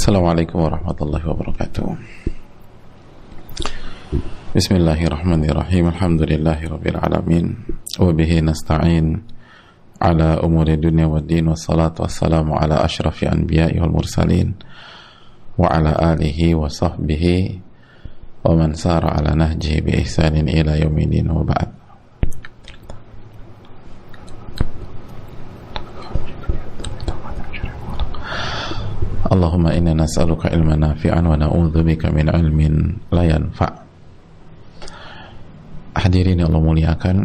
Assalamualaikum warahmatullahi wabarakatuh. Bismillahirrahmanirrahim. Alhamdulillahi rabbil alamin. Wa bihi nasta'in ala umuri dunya waddin. Wassalatu wassalamu ala asyrafil anbiya'i wal mursalin wa ala alihi wa sahbihi wa man sara ala nahjihi bi ihsanin ila yaumidin, wa ba'd. Allahumma inna nas'aluka ilman nafi'an wa na'udzubika min ilmin la yanfa'. Hadirin yang Allah muliakan,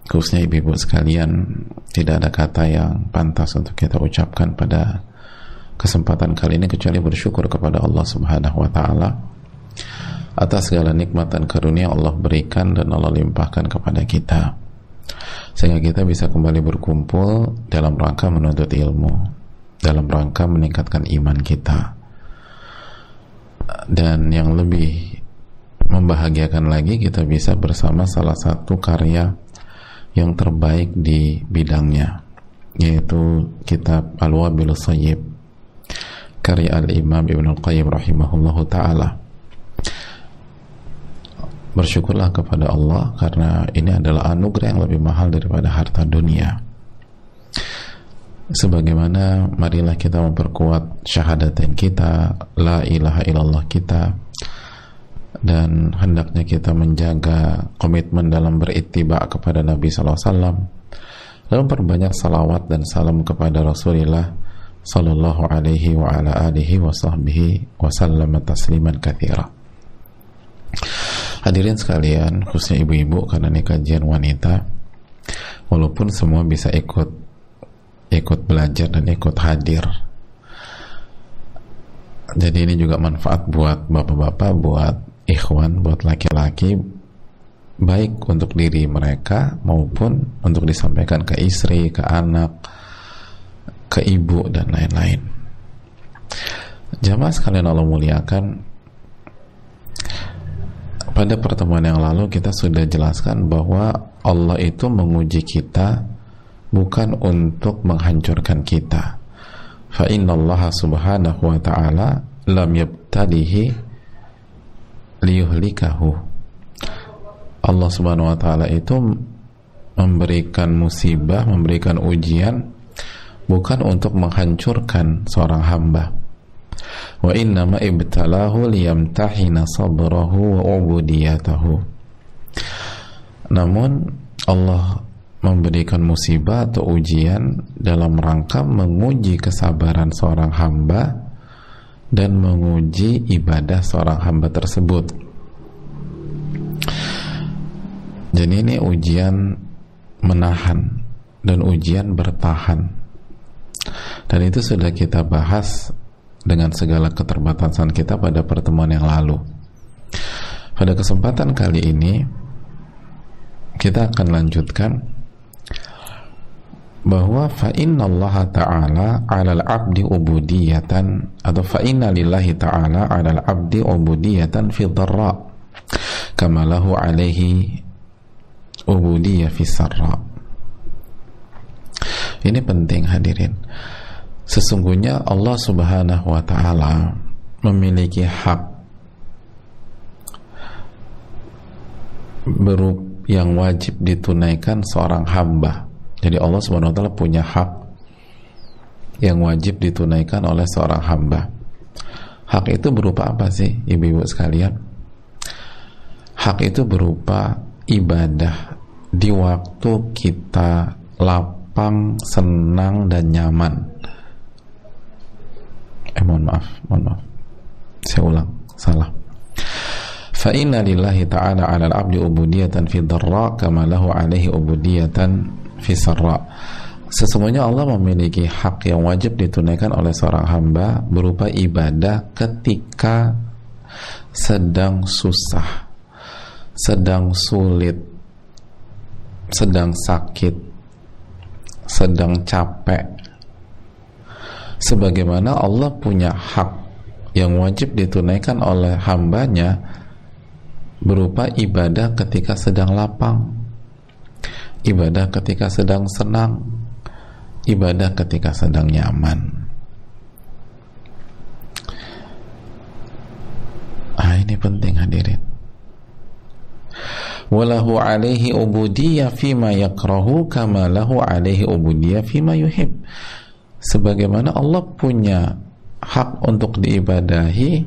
khususnya ibu-ibu sekalian, tidak ada kata yang pantas untuk kita ucapkan pada kesempatan kali ini kecuali bersyukur kepada Allah Subhanahu wa taala atas segala nikmat dan karunia Allah berikan dan Allah limpahkan kepada kita, sehingga kita bisa kembali berkumpul dalam rangka menuntut ilmu, dalam rangka meningkatkan iman kita. Dan yang lebih membahagiakan lagi, kita bisa bersama salah satu karya yang terbaik di bidangnya, yaitu kitab Al-Wabilus Shayyib karya Al-Imam Ibnul Qayyim rahimahullahu ta'ala. Bersyukurlah kepada Allah karena ini adalah anugerah yang lebih mahal daripada harta dunia. Sebagaimana marilah kita memperkuat syahadatain kita, la ilaha illallah kita, dan hendaknya kita menjaga komitmen dalam berittiba kepada Nabi SAW, lalu perbanyak salawat dan salam kepada Rasulullah sallallahu alaihi wa ala alihi wa sahbihi wa sallama tasliman katsira. Hadirin sekalian, khususnya ibu-ibu, karena ini kajian wanita, walaupun semua bisa ikut belajar dan ikut hadir, jadi ini juga manfaat buat bapak-bapak, buat ikhwan, buat laki-laki, baik untuk diri mereka maupun untuk disampaikan ke istri, ke anak, ke ibu, dan lain-lain. Jamaah sekalian Allah muliakan, pada pertemuan yang lalu kita sudah jelaskan bahwa Allah itu menguji kita bukan untuk menghancurkan kita. Fa innallaha subhanahu wa ta'ala lam yabtalihi liyuhlikahu. Allah subhanahu wa ta'ala itu memberikan musibah, memberikan ujian bukan untuk menghancurkan seorang hamba. Wa innama ibtalahu liyamtahina sabrahu wa ubudiyatahu. Namun Allah memberikan musibah atau ujian dalam rangka menguji kesabaran seorang hamba dan menguji ibadah seorang hamba tersebut. Jadi ini ujian menahan dan ujian bertahan, dan itu sudah kita bahas dengan segala keterbatasan kita pada pertemuan yang lalu. Pada kesempatan kali ini kita akan lanjutkan bahwa fa innallaha ta'ala 'alal 'abdi ubudiyatan, atau fa inna lillahi ta'ala 'alal 'abdi ubudiyatan fi dharra kama lahu 'alaihi ubudiyah fi sarra. Ini penting hadirin. Sesungguhnya Allah Subhanahu wa ta'ala memiliki hak yang wajib ditunaikan seorang hamba. Jadi Allah Subhanahu wa ta'ala punya hak yang wajib ditunaikan oleh seorang hamba. Hak itu berupa apa sih, ibu-ibu sekalian? Hak itu berupa ibadah di waktu kita lapang, senang, dan nyaman. Mohon maaf, saya ulang, salah. Fa inna lillahi ta'ala 'alal 'abdi ubudiyatan fi dharra kama lahu 'alaihi ubudiyatan fi sarra. Sesungguhnya Allah memiliki hak yang wajib ditunaikan oleh seorang hamba berupa ibadah ketika sedang susah, sedang sulit, sedang sakit, sedang capek. Sebagaimana Allah punya hak yang wajib ditunaikan oleh hambanya berupa ibadah ketika sedang lapang, ibadah ketika sedang senang, ibadah ketika sedang nyaman. penting hadirin. Walahu alaihi ubudiyah fima yakrahu kama lahu alaihi ubudiyah fima yuhib. Sebagaimana Allah punya hak untuk diibadahi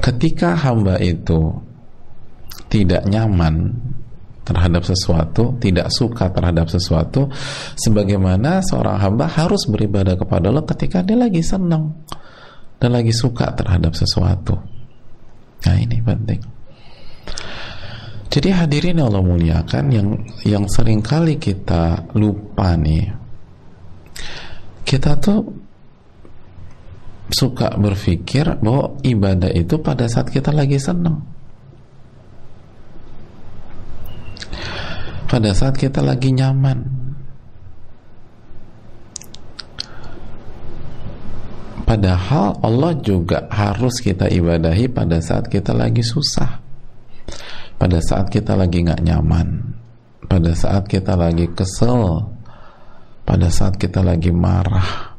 ketika hamba itu tidak nyaman terhadap sesuatu, tidak suka terhadap sesuatu, sebagaimana seorang hamba harus beribadah kepada Allah ketika dia lagi senang dan lagi suka terhadap sesuatu. Nah, ini penting. Jadi hadirin Allah muliakan, yang seringkali kita lupa nih, kita tuh suka berpikir bahwa ibadah itu pada saat kita lagi senang, pada saat kita lagi nyaman. Padahal Allah juga harus kita ibadahi pada saat kita lagi susah, pada saat kita lagi gak nyaman, pada saat kita lagi kesel, pada saat kita lagi marah.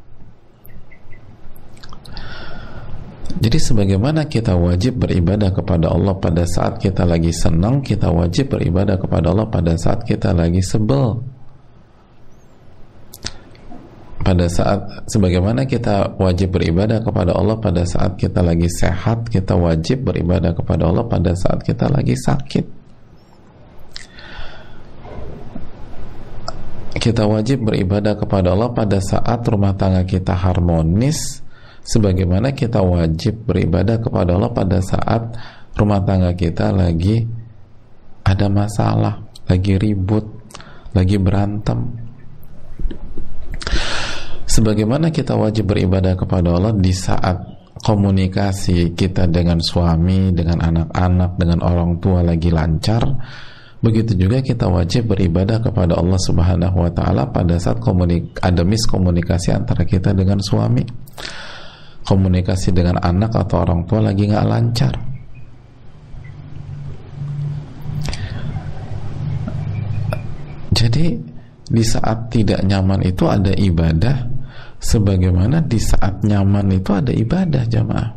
Jadi sebagaimana kita wajib beribadah kepada Allah pada saat kita lagi senang, kita wajib beribadah kepada Allah pada saat kita lagi sebel. Pada saat, sebagaimana kita wajib beribadah kepada Allah pada saat kita lagi sehat, kita wajib beribadah kepada Allah pada saat kita lagi sakit. Kita wajib beribadah kepada Allah pada saat rumah tangga kita harmonis, sebagaimana kita wajib beribadah kepada Allah pada saat rumah tangga kita lagi ada masalah, lagi ribut, lagi berantem. Sebagaimana kita wajib beribadah kepada Allah di saat komunikasi kita dengan suami, dengan anak-anak, dengan orang tua lagi lancar, begitu juga kita wajib beribadah kepada Allah Subhanahu wa Ta'ala pada saat ada miskomunikasi antara kita dengan suami, komunikasi dengan anak atau orang tua lagi nggak lancar. Jadi di saat tidak nyaman itu ada ibadah, sebagaimana di saat nyaman itu ada ibadah, jamaah.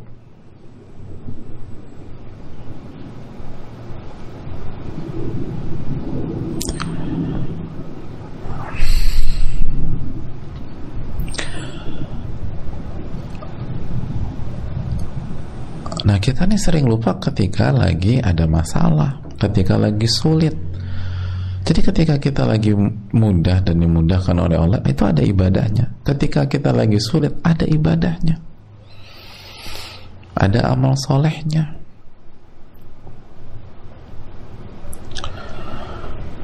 Nah, kita nih sering lupa ketika lagi ada masalah, ketika lagi sulit. Jadi ketika kita lagi mudah dan dimudahkan oleh Allah, itu ada ibadahnya. Ketika kita lagi sulit, ada ibadahnya, ada amal solehnya.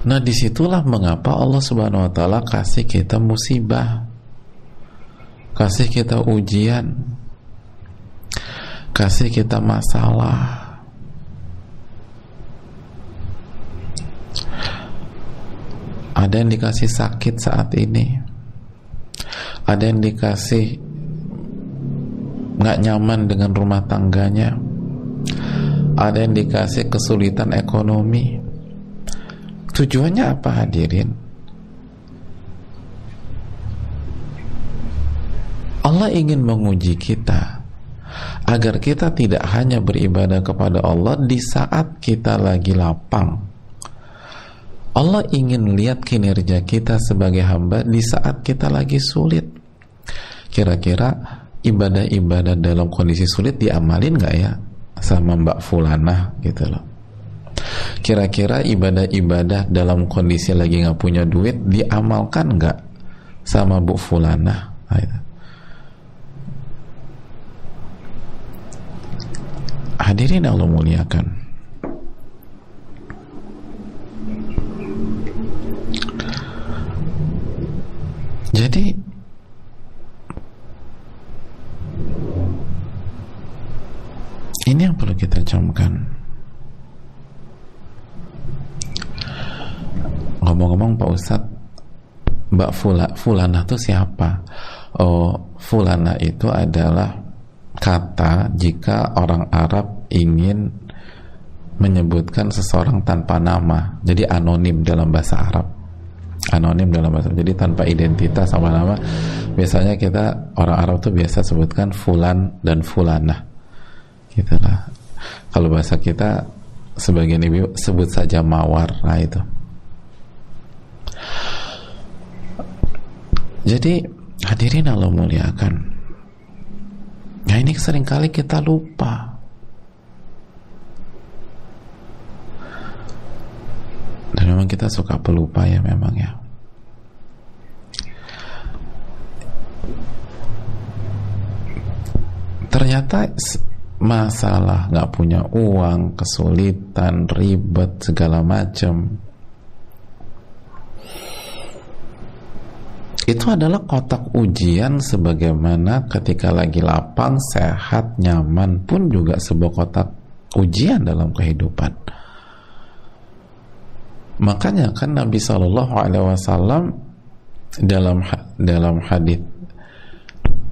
Nah, disitulah mengapa Allah Subhanahu wa Ta'ala kasih kita musibah, kasih kita ujian, kasih kita masalah. Ada yang dikasih sakit saat ini, ada yang dikasih nggak nyaman dengan rumah tangganya, ada yang dikasih kesulitan ekonomi. Tujuannya apa, hadirin? Allah ingin menguji kita agar kita tidak hanya beribadah kepada Allah di saat kita lagi lapang. Allah ingin lihat kinerja kita sebagai hamba di saat kita lagi sulit. Kira-kira ibadah-ibadah dalam kondisi sulit diamalin gak ya sama Mbak Fulanah gitu loh. Kira-kira ibadah-ibadah dalam kondisi lagi gak punya duit diamalkan gak sama Bu Fulanah gitu. Hadirin Allah muliakan, jadi ini yang perlu kita camkan. Ngomong-ngomong Pak Ustadz, Mbak Fulanah itu siapa? Oh, Fulanah itu adalah kata jika orang Arab ingin menyebutkan seseorang tanpa nama, jadi anonim dalam bahasa Arab. Anonim dalam bahasa Arab, jadi tanpa identitas sama nama. Biasanya kita orang Arab tuh biasa sebutkan Fulan dan Fulanah. Itulah kalau bahasa kita sebagian ibu sebut saja mawar. Nah itu. Jadi hadirin Allah muliakan, ya ini seringkali kita lupa. Dan memang kita suka pelupa ya memang ya. Ternyata masalah nggak punya uang, kesulitan, ribet, segala macam, itu adalah kotak ujian. Sebagaimana ketika lagi lapang, sehat, nyaman pun juga sebuah kotak ujian dalam kehidupan. Makanya kan Nabi SAW dalam hadis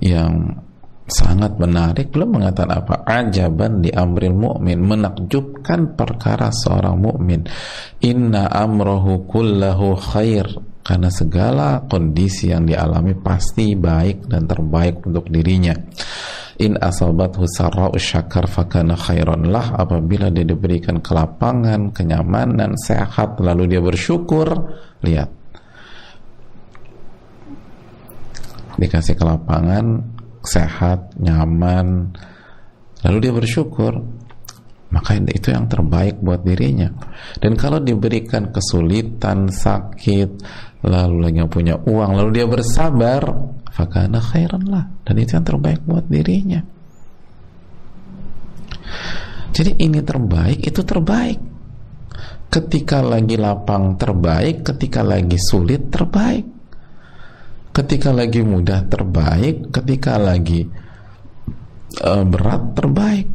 yang sangat menarik, beliau mengatakan apa? Ajaban di amril mu'min, menakjubkan perkara seorang mukmin. Inna amrohu kullahu khair, karena segala kondisi yang dialami pasti baik dan terbaik untuk dirinya. In asabathu sarra'u syakar fakana khairan lah, apabila dia diberikan kelapangan, kenyamanan, sehat, lalu dia bersyukur. Lihat, dikasih kelapangan, sehat, nyaman, lalu dia bersyukur, maka itu yang terbaik buat dirinya. Dan kalau diberikan kesulitan, sakit, lalu lagi nggak punya uang, lalu dia bersabar, fakana khairan lah, dan itu yang terbaik buat dirinya. Jadi ini terbaik, itu terbaik. Ketika lagi lapang terbaik, ketika lagi sulit terbaik, ketika lagi mudah terbaik, ketika lagi berat terbaik.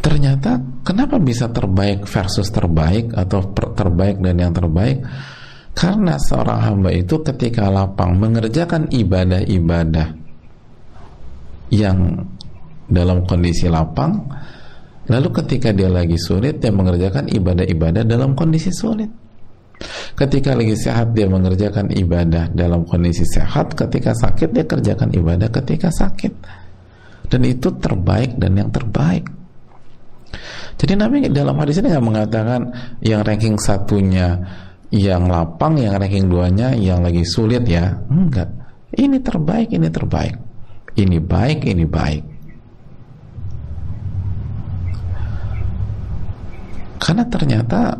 Ternyata kenapa bisa terbaik versus terbaik, atau terbaik dan yang terbaik? Karena seorang hamba itu ketika lapang mengerjakan ibadah-ibadah yang dalam kondisi lapang, lalu ketika dia lagi sulit, dia mengerjakan ibadah-ibadah dalam kondisi sulit. Ketika lagi sehat, dia mengerjakan ibadah dalam kondisi sehat. Ketika sakit, dia kerjakan ibadah ketika sakit. Dan itu terbaik dan yang terbaik. Jadi Nabi dalam hadis ini nggak mengatakan yang ranking satunya yang lapang, yang ranking duanya yang lagi sulit ya. Enggak. Ini terbaik, ini terbaik. Ini baik, ini baik. Karena ternyata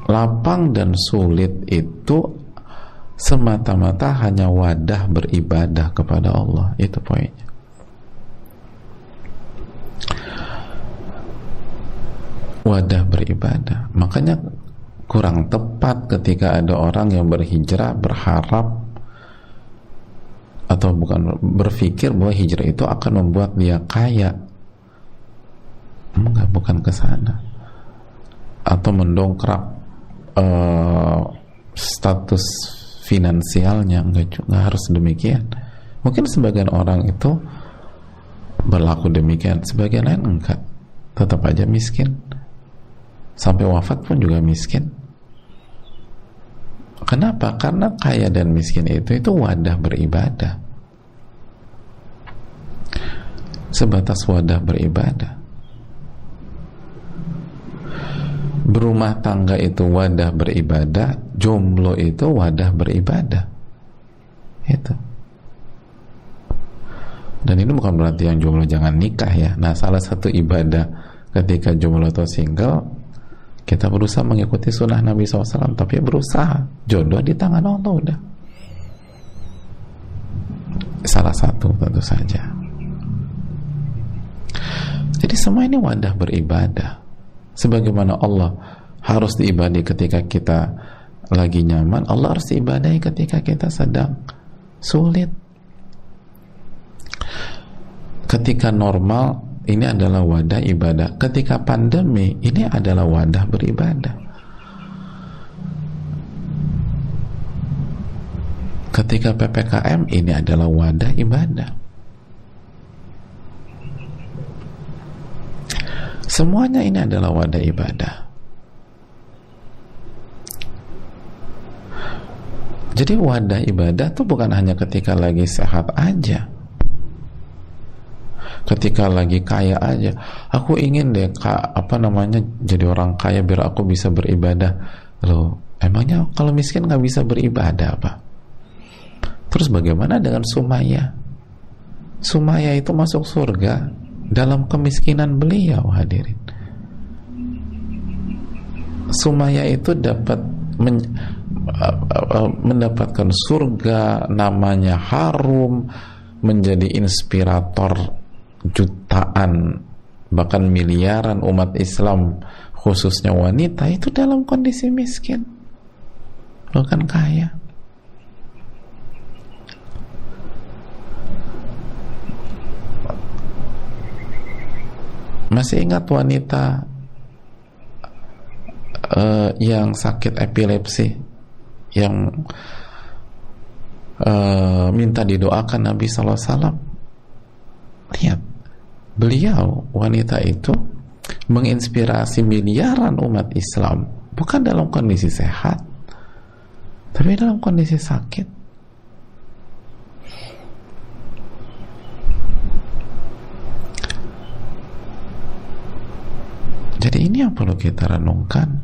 lapang dan sulit itu semata-mata hanya wadah beribadah kepada Allah. Itu poinnya. Wadah beribadah. Makanya kurang tepat ketika ada orang yang berhijrah berharap, atau bukan berpikir bahwa hijrah itu akan membuat dia kaya. Enggak, bukan ke sana. Atau mendongkrak status finansialnya. Enggak harus demikian. Mungkin sebagian orang itu berlaku demikian, sebagian lain enggak, tetap aja miskin, sampai wafat pun juga miskin. Kenapa? Karena kaya dan miskin itu wadah beribadah, sebatas wadah beribadah. Berumah tangga itu wadah beribadah, jomblo itu wadah beribadah. Itu. Dan ini bukan berarti yang jomblo jangan nikah ya. Nah, salah satu ibadah ketika jomblo atau single, kita berusaha mengikuti sunnah Nabi SAW, tapi berusaha. Jodoh di tangan Allah udah. Salah satu tentu saja. Jadi semua ini wadah beribadah. Sebagaimana Allah harus diibadahi ketika kita lagi nyaman, Allah harus diibadahi ketika kita sedang sulit. Ketika normal, ini adalah wadah ibadah. Ketika pandemi, ini adalah wadah beribadah. Ketika PPKM, ini adalah wadah ibadah. Semuanya ini adalah wadah ibadah. Jadi wadah ibadah tuh bukan hanya ketika lagi sehat aja, ketika lagi kaya aja. Aku ingin deh jadi orang kaya biar aku bisa beribadah. Loh, emangnya kalau miskin nggak bisa beribadah apa? Terus bagaimana dengan Sumayyah? Sumayyah itu masuk surga dalam kemiskinan beliau, hadirin. Sumayyah itu mendapatkan surga, namanya harum, menjadi inspirator jutaan bahkan miliaran umat Islam, khususnya wanita, itu dalam kondisi miskin, bukan kaya. Masih ingat wanita yang sakit epilepsi, yang minta didoakan Nabi SAW? Lihat, beliau, wanita itu menginspirasi miliaran umat Islam, bukan dalam kondisi sehat, tapi dalam kondisi sakit. Jadi ini yang perlu kita renungkan,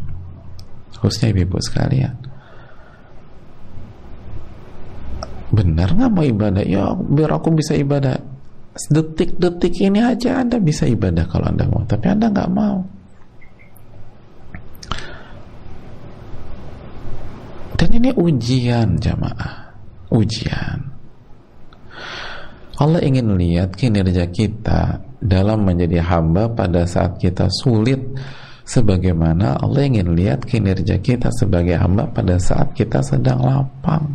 khususnya ibu-ibu sekalian. Benar nggak mau ibadah? Ya biar aku bisa ibadah. Detik-detik ini aja Anda bisa ibadah kalau Anda mau, tapi Anda nggak mau. Dan ini ujian, jamaah, ujian. Allah ingin lihat kinerja kita dalam menjadi hamba pada saat kita sulit, sebagaimana Allah ingin lihat kinerja kita sebagai hamba pada saat kita sedang lapang.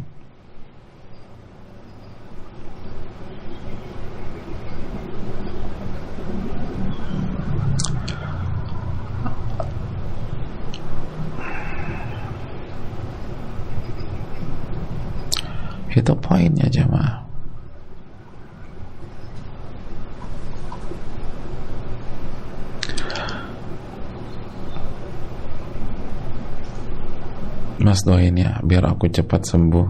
Itu poinnya, jemaah. Mas doain ya biar aku cepat sembuh,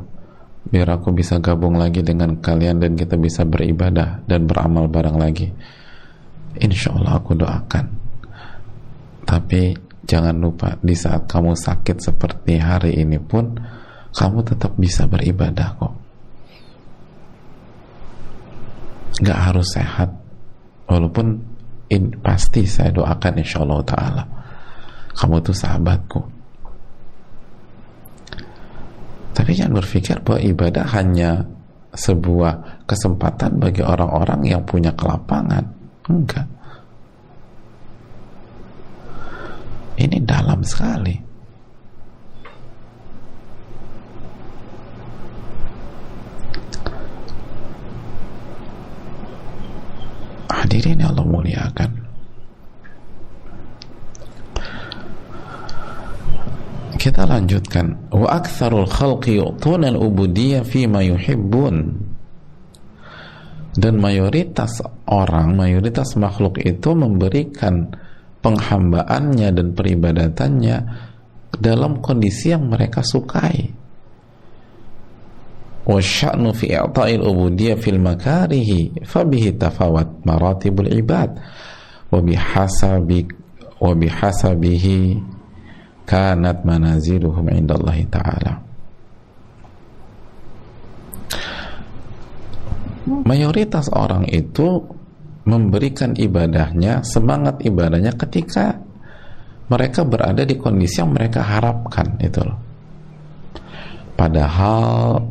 biar aku bisa gabung lagi dengan kalian dan kita bisa beribadah dan beramal bareng lagi. Insya Allah aku doakan. Tapi jangan lupa, di saat kamu sakit seperti hari ini pun kamu tetap bisa beribadah kok. Gak harus sehat, walaupun pasti saya doakan insya Allah ta'ala kamu tuh sahabatku. Tapi jangan berpikir bahwa ibadah hanya sebuah kesempatan bagi orang-orang yang punya kelapangan. Enggak. Ini dalam sekali. Hadirin yang Allah muliakan. Kita lanjutkan. Wa aktsarul khalqi yu'tuna al-ubudiyyah fima yuhibbun. Dan mayoritas orang, mayoritas makhluk itu memberikan penghambaannya dan peribadatannya dalam kondisi yang mereka sukai. Wa sya'nu fi i'ta'il ubudiyyah fil makarihi fabihi tafawat maratibul ibad wa bihasabihi kanat manaziluhum indallahi ta'ala. Mayoritas orang itu memberikan ibadahnya, semangat ibadahnya ketika mereka berada di kondisi yang mereka harapkan, itu loh. Padahal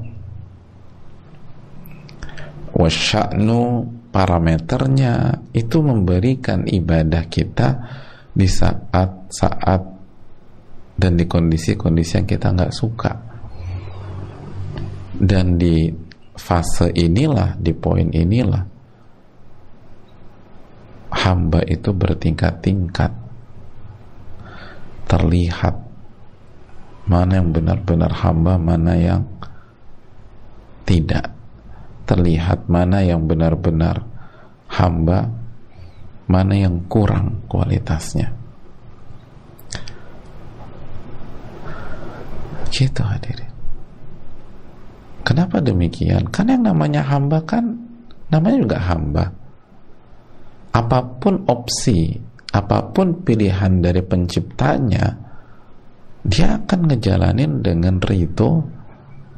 wasya'nu, parameternya itu memberikan ibadah kita di saat-saat dan di kondisi-kondisi yang kita nggak suka. Dan di fase inilah, di poin inilah, hamba itu bertingkat-tingkat, terlihat mana yang benar-benar hamba, mana yang tidak, terlihat mana yang benar-benar hamba, mana yang kurang kualitasnya. Gitu hadirin. Kenapa demikian? Karena yang namanya hamba kan namanya juga hamba. Apapun opsi, apapun pilihan dari penciptanya, dia akan ngejalanin dengan ridho,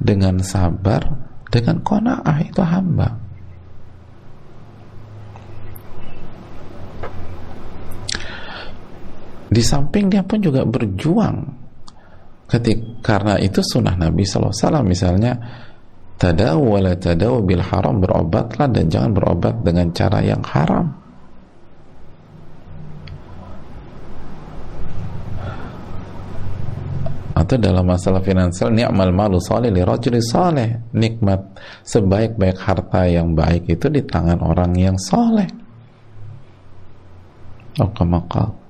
dengan sabar, dengan qanaah. Itu hamba. Di samping dia pun juga berjuang. Karena itu sunnah Nabi SAW, misalnya tadaw wala tadaw bil haram, berobatlah dan jangan berobat dengan cara yang haram. Atau dalam masalah finansial, ni'mal malu salih li rajuli salih, nikmat sebaik-baik harta yang baik itu di tangan orang yang saleh. Maka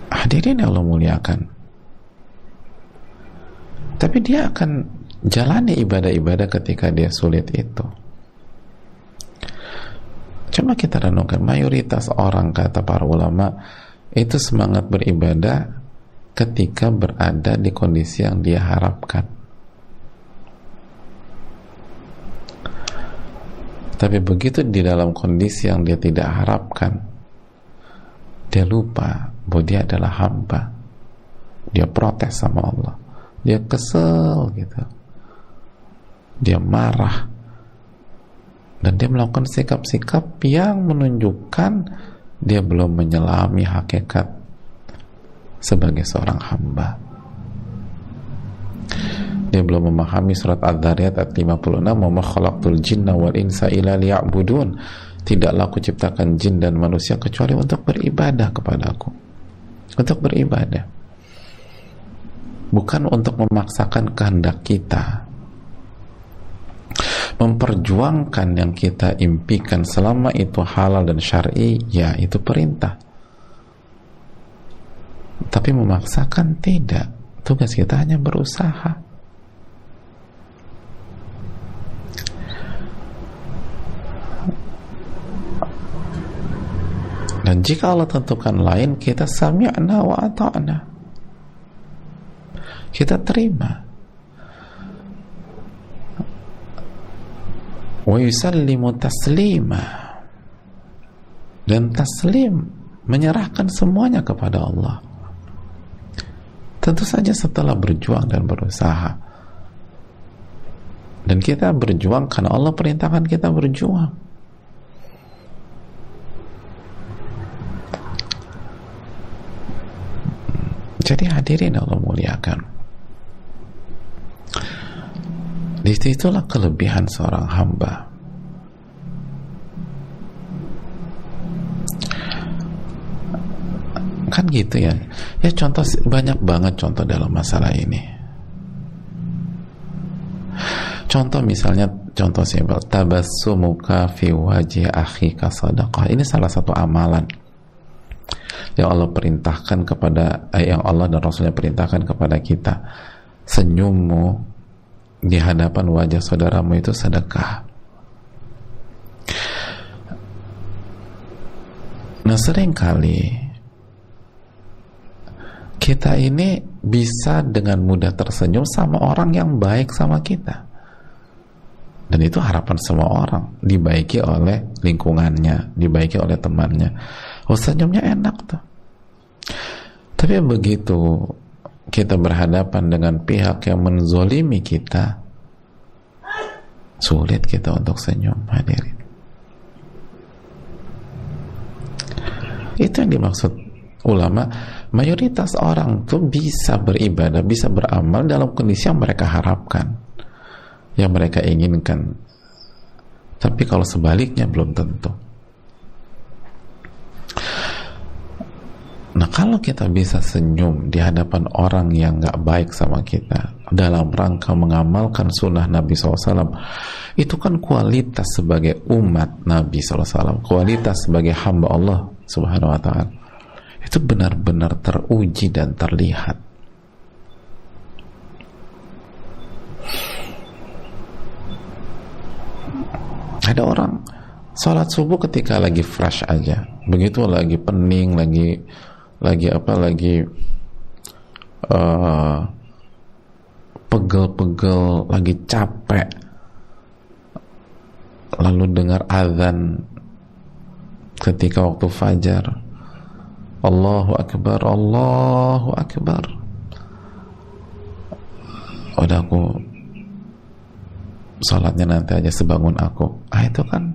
hadirin yang Allah muliakan, tapi dia akan jalani ibadah-ibadah ketika dia sulit itu. Coba kita renungkan, mayoritas orang, kata para ulama, itu semangat beribadah ketika berada di kondisi yang dia harapkan. Tapi begitu di dalam kondisi yang dia tidak harapkan, dia lupa bahwa dia adalah hamba. Dia protes sama Allah, dia kesel gitu, dia marah, dan dia melakukan sikap-sikap yang menunjukkan dia belum menyelami hakikat sebagai seorang hamba. Dia belum memahami surat Adz-Dzariyat ayat 56, wa ma khalaqtul jinna wal insa illa liya'budun. Tidaklah aku ciptakan jin dan manusia kecuali untuk beribadah kepadaku. Untuk beribadah, bukan untuk memaksakan kehendak kita. Memperjuangkan yang kita impikan selama itu halal dan syar'i, ya itu perintah. Tapi memaksakan tidak. Tugas kita hanya berusaha. Dan jika Allah tentukan lain, kita sami'na wa ata'na, kita terima. Wa yusallimu taslima, dan taslim, menyerahkan semuanya kepada Allah. Tentu saja setelah berjuang dan berusaha. Dan kita berjuang karena Allah perintahkan kita berjuang. Jadi hadirin Allah muliakan, disitulah kelebihan seorang hamba. Kan gitu ya. Ya contoh, banyak banget contoh dalam masalah ini. Contoh misalnya, contoh simpel, tabassumuka fi wajhi akhika sadaqah. Ini salah satu amalan yang Allah perintahkan kepada, yang Allah dan Rasulnya perintahkan kepada kita. Senyummu di hadapan wajah saudaramu itu sedekah. Nah, seringkali kita ini bisa dengan mudah tersenyum sama orang yang baik sama kita, dan itu harapan semua orang, dibaiki oleh lingkungannya, dibaiki oleh temannya. Oh, senyumnya enak tuh. Tapi begitu kita berhadapan dengan pihak yang menzolimi kita, sulit kita untuk senyum, hadirin. Itu yang dimaksud ulama. Mayoritas orang tuh bisa beribadah, bisa beramal dalam kondisi yang mereka harapkan, yang mereka inginkan. Tapi kalau sebaliknya belum tentu. Nah, kalau kita bisa senyum di hadapan orang yang gak baik sama kita dalam rangka mengamalkan sunnah Nabi SAW, itu kan kualitas sebagai umat Nabi SAW, kualitas sebagai hamba Allah Subhanahu wa ta'ala, itu benar-benar teruji dan terlihat. Ada orang Salat subuh ketika lagi fresh aja, begitu lagi pening, lagi pegel-pegel, lagi capek, lalu dengar azan ketika waktu fajar, Allahu Akbar, Allahu Akbar, udah aku salatnya nanti aja sebangun aku. Itu kan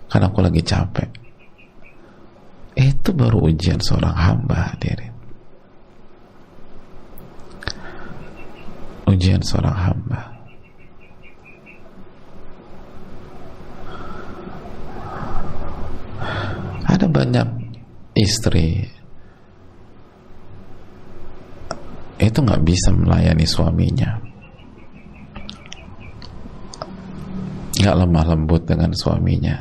karena aku lagi capek. Itu baru ujian seorang hamba, hadirin. Ujian seorang hamba. Ada banyak istri itu nggak bisa melayani suaminya, nggak lemah lembut dengan suaminya,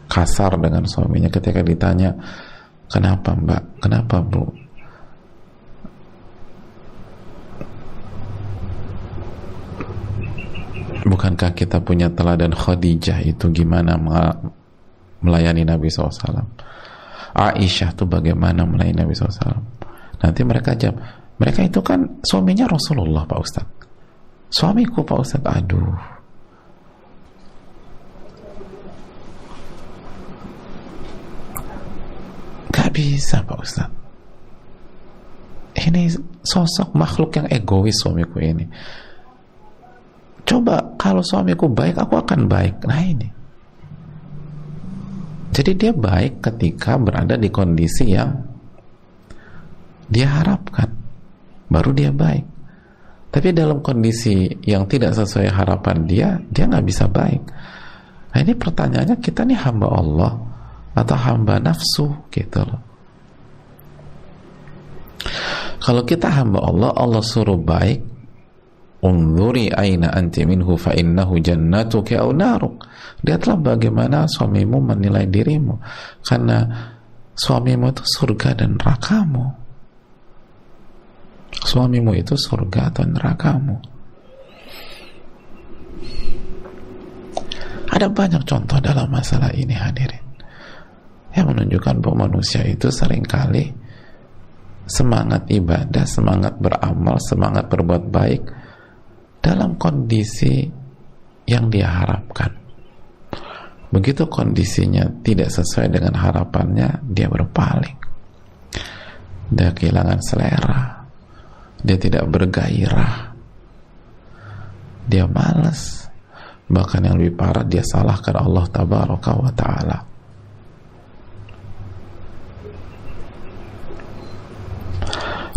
kasar dengan suaminya. Ketika ditanya, kenapa mbak, kenapa bu, bukankah kita punya teladan Khadijah itu gimana melayani Nabi SAW, Aisyah tuh bagaimana melayani Nabi SAW. Nanti mereka jawab, mereka itu kan suaminya Rasulullah Pak Ustadz, suamiku Pak Ustadz. Aduh, gak bisa Pak Ustadz, ini sosok makhluk yang egois suamiku ini. Coba kalau suamiku baik, aku akan baik. Nah ini, jadi dia baik ketika berada di kondisi yang dia harapkan, baru dia baik. Tapi dalam kondisi yang tidak sesuai harapan dia nggak bisa baik. Nah ini pertanyaannya, kita nih hamba Allah atau hamba nafsu gitu loh. Kalau kita hamba Allah, Allah suruh baik, unzuri aina anti minhu fa innahu jannatuki aw naruk. Lihatlah bagaimana suamimu menilai dirimu, karena suamimu itu surga dan nerakamu. Suamimu itu surga atau nerakamu. Ada banyak contoh dalam masalah ini, hadirin, yang menunjukkan bahwa manusia itu seringkali semangat ibadah, semangat beramal, semangat berbuat baik dalam kondisi yang dia harapkan. Begitu kondisinya tidak sesuai dengan harapannya, dia berpaling, dia kehilangan selera, dia tidak bergairah, dia malas, bahkan yang lebih parah, dia salahkan Allah Tabaraka wa Ta'ala.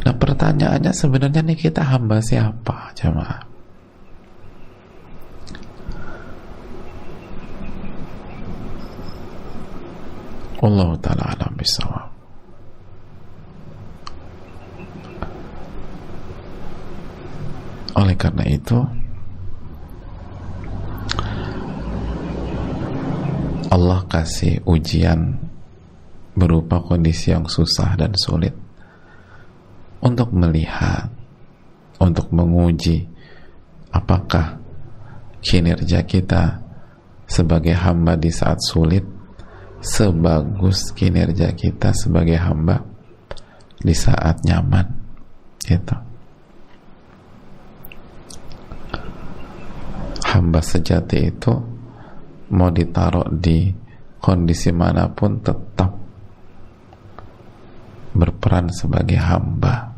Nah pertanyaannya sebenarnya nih, kita hamba siapa, jemaah? Wallahu ta'ala alam bisawab. Oleh karena itu, Allah kasih ujian berupa kondisi yang susah dan sulit untuk melihat, untuk menguji apakah kinerja kita sebagai hamba di saat sulit sebagus kinerja kita sebagai hamba di saat nyaman, gitu. Hamba sejati itu mau ditaruh di kondisi manapun tetap berperan sebagai hamba,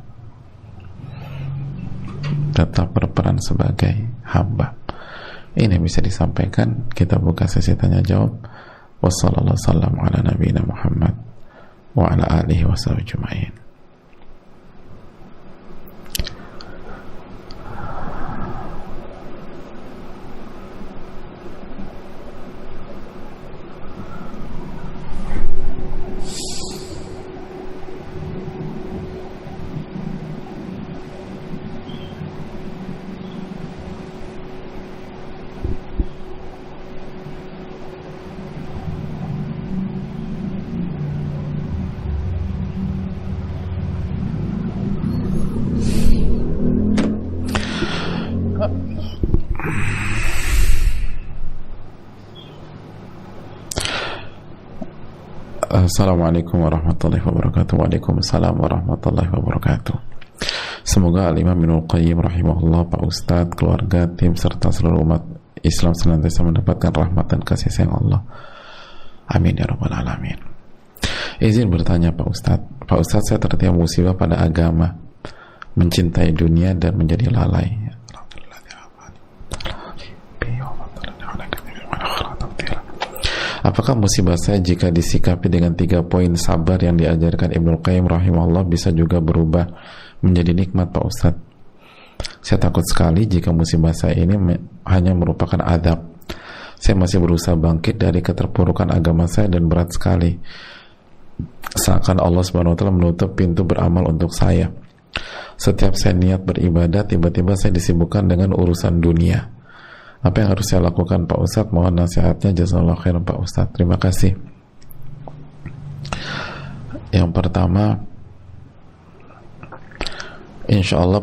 tetap berperan sebagai hamba. Ini bisa disampaikan. Kita buka sesi tanya jawab. Wassallallahu sallam ala nabiyina Muhammad wa ala alihi wa sahbihi ajma'in. Assalamualaikum warahmatullahi wabarakatuh. Waalaikumsalam warahmatullahi wabarakatuh. Semoga Al-Imam Ibnul Qayyim rahimahullah, Pak Ustadz, keluarga, tim, serta seluruh umat Islam senantiasa mendapatkan rahmat dan kasih sayang Allah. Amin ya rabbal alamin. Izin bertanya Pak Ustadz. Pak Ustadz, saya tertimpa musibah pada agama, mencintai dunia dan menjadi lalai. Apakah musibah saya jika disikapi dengan 3 poin sabar yang diajarkan Ibnul Qayyim rahimahullah bisa juga berubah menjadi nikmat Pak Ustadz? Saya takut sekali jika musibah saya ini hanya merupakan adab. Saya masih berusaha bangkit dari keterpurukan agama saya dan berat sekali. Seakan Allah Subhanahu wa taala menutup pintu beramal untuk saya. Setiap saya niat beribadah, tiba-tiba saya disibukkan dengan urusan dunia. Apa yang harus saya lakukan Pak Ustadz? Mohon nasihatnya, jazakallahu khairan Pak Ustadz. Terima kasih. Yang pertama, insya Allah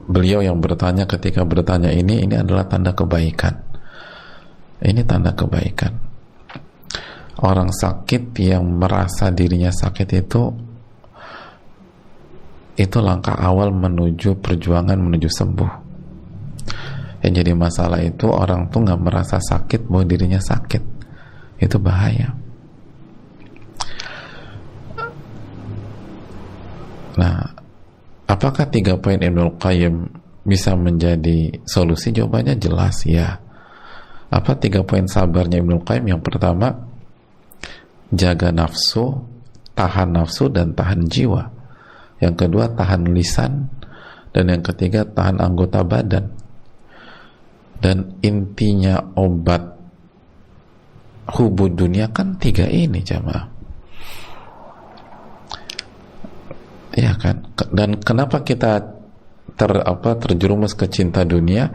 beliau yang bertanya, ketika bertanya ini adalah tanda kebaikan. Ini tanda kebaikan. Orang sakit yang merasa dirinya sakit itu langkah awal menuju perjuangan menuju sembuh. Yang jadi masalah itu orang tuh nggak merasa sakit bahwa dirinya sakit. Itu bahaya. Nah, apakah 3 poin Ibnul Qayyim bisa menjadi solusi? Jawabannya jelas ya. Apa 3 poin sabarnya Ibnul Qayyim? Yang pertama, jaga nafsu, tahan nafsu dan tahan jiwa. Yang kedua, tahan lisan. Dan yang ketiga, tahan anggota badan. Dan intinya obat hubud dunia kan 3 ini, jamaah. Ya kan? Dan kenapa kita terjerumus ke cinta dunia?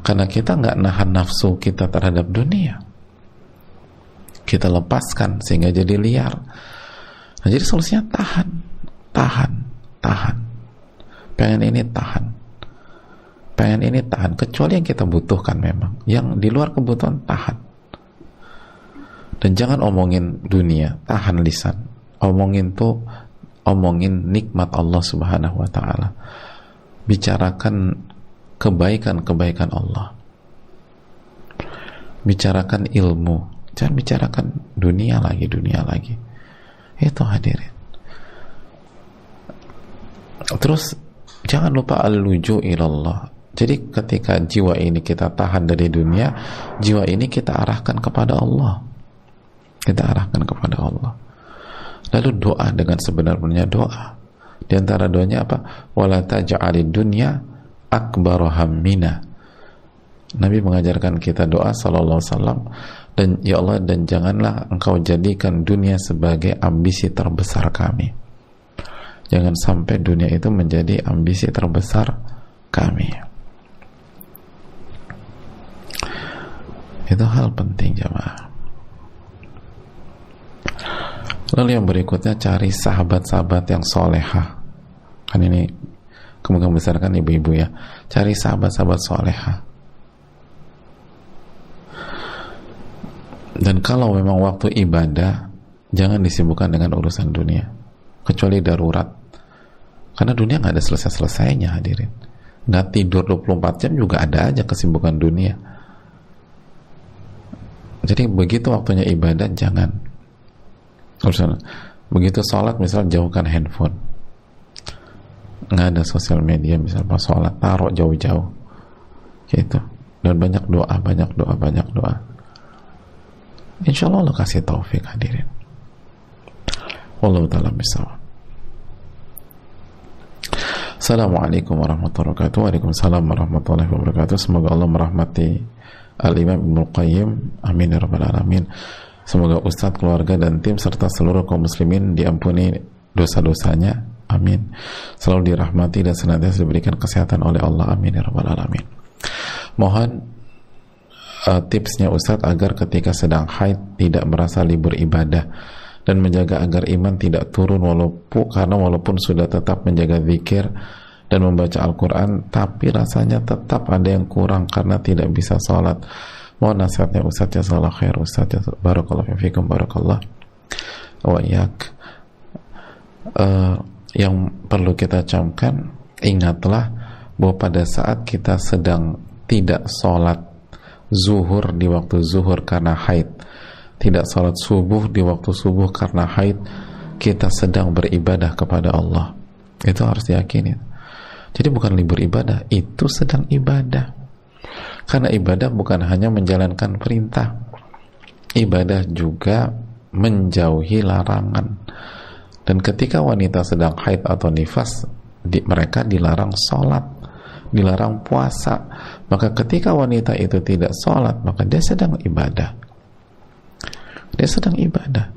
Karena kita nggak nahan nafsu kita terhadap dunia. Kita lepaskan sehingga jadi liar. Nah, jadi solusinya tahan. Pengen ini tahan. Kecuali yang kita butuhkan memang. Yang di luar kebutuhan tahan. Dan jangan omongin dunia, tahan lisan. Omongin nikmat Allah Subhanahu wa taala. Bicarakan kebaikan Allah. Bicarakan ilmu. Jangan bicarakan dunia lagi. Itu hadirin. Terus jangan lupa al-luju ilallah. Jadi ketika jiwa ini kita tahan dari dunia, jiwa ini kita arahkan kepada Allah. Lalu doa dengan sebenar-benarnya doa. Di antara doanya apa? Wala taj'alid dunya akbar hammina. Nabi mengajarkan kita doa sallallahu alaihi wasallam, dan ya Allah, dan janganlah engkau jadikan dunia sebagai ambisi terbesar kami. Jangan sampai dunia itu menjadi ambisi terbesar kami. Itu hal penting, jamaah. Lalu yang berikutnya, cari sahabat-sahabat yang solehah. Kan ini kemungkinan besar kan ibu-ibu ya. Cari sahabat-sahabat solehah. Dan kalau memang waktu ibadah, jangan disibukkan dengan urusan dunia, kecuali darurat. Karena dunia nggak ada selesai-selesainya, hadirin. Nggak tidur 24 jam juga ada aja kesibukan dunia. Jadi begitu waktunya ibadah, jangan. Begitu sholat, misal jauhkan handphone. Nggak ada sosial media, misal pas sholat, taruh jauh-jauh. Gitu. Dan banyak doa. Insya Allah Allah kasih taufik, hadirin. Wallahu ta'ala bisawab. Assalamualaikum warahmatullahi wabarakatuh. Waalaikumsalam warahmatullahi wabarakatuh. Semoga Allah merahmati Al-Imam Ibnul Qayyim. Amin ya rabbal alamin. Semoga Ustadz, keluarga dan tim serta seluruh kaum muslimin diampuni dosa-dosanya. Amin. Selalu dirahmati dan senantiasa diberikan kesehatan oleh Allah. Amin ya rabbal alamin. Mohon tipsnya Ustadz agar ketika sedang haid tidak merasa libur ibadah dan menjaga agar iman tidak turun walaupun sudah tetap menjaga zikir dan membaca Al-Quran, tapi rasanya tetap ada yang kurang karena tidak bisa sholat. Mohon nasihatnya Ustadz, jazakallahu khair Ustadz, barakallahu fiikum, barakallah. Yang perlu kita camkan, ingatlah bahwa pada saat kita sedang tidak sholat zuhur di waktu zuhur karena haid, tidak sholat subuh di waktu subuh karena haid, kita sedang beribadah kepada Allah. Itu harus diyakini. Jadi bukan libur ibadah, itu sedang ibadah. Karena ibadah bukan hanya menjalankan perintah, ibadah juga menjauhi larangan. Dan ketika wanita sedang haid atau nifas, mereka dilarang sholat, dilarang puasa. Maka ketika wanita itu tidak sholat, maka dia sedang ibadah. Dia sedang ibadah.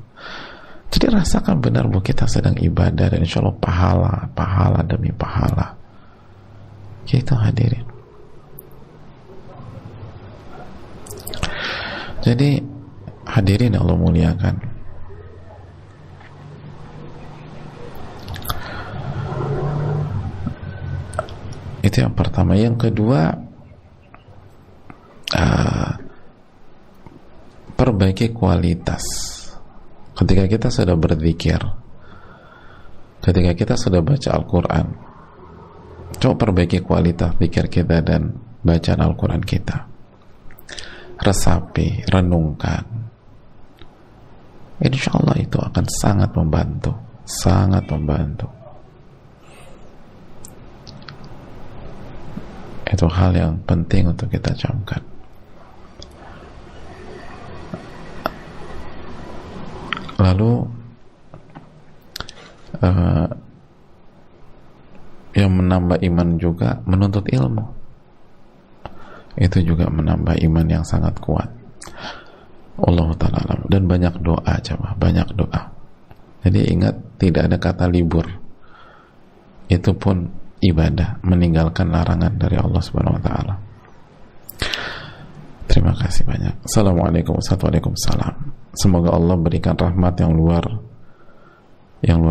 Jadi rasakan benar bahwa kita sedang ibadah, dan insya Allah pahala demi pahala. Gitu hadirin. Jadi hadirin Allah muliakan, itu yang pertama. Yang kedua, perbaiki kualitas. Ketika kita sudah berzikir, ketika kita sudah baca Al-Quran, coba perbaiki kualitas zikir kita dan bacaan Al-Quran kita. Resapi, renungkan. Insya Allah itu akan sangat membantu, sangat membantu. Itu hal yang penting untuk kita camkan. Lalu yang menambah iman juga menuntut ilmu. Itu juga menambah iman yang sangat kuat. Allah Ta'ala alam. Dan banyak doa, coba, banyak doa. Jadi ingat, tidak ada kata libur. Itu pun ibadah, meninggalkan larangan dari Allah Subhanahu wa Ta'ala. Terima kasih banyak. Assalamualaikum warahmatullahi wabarakatuh. Semoga Allah berikan rahmat yang luar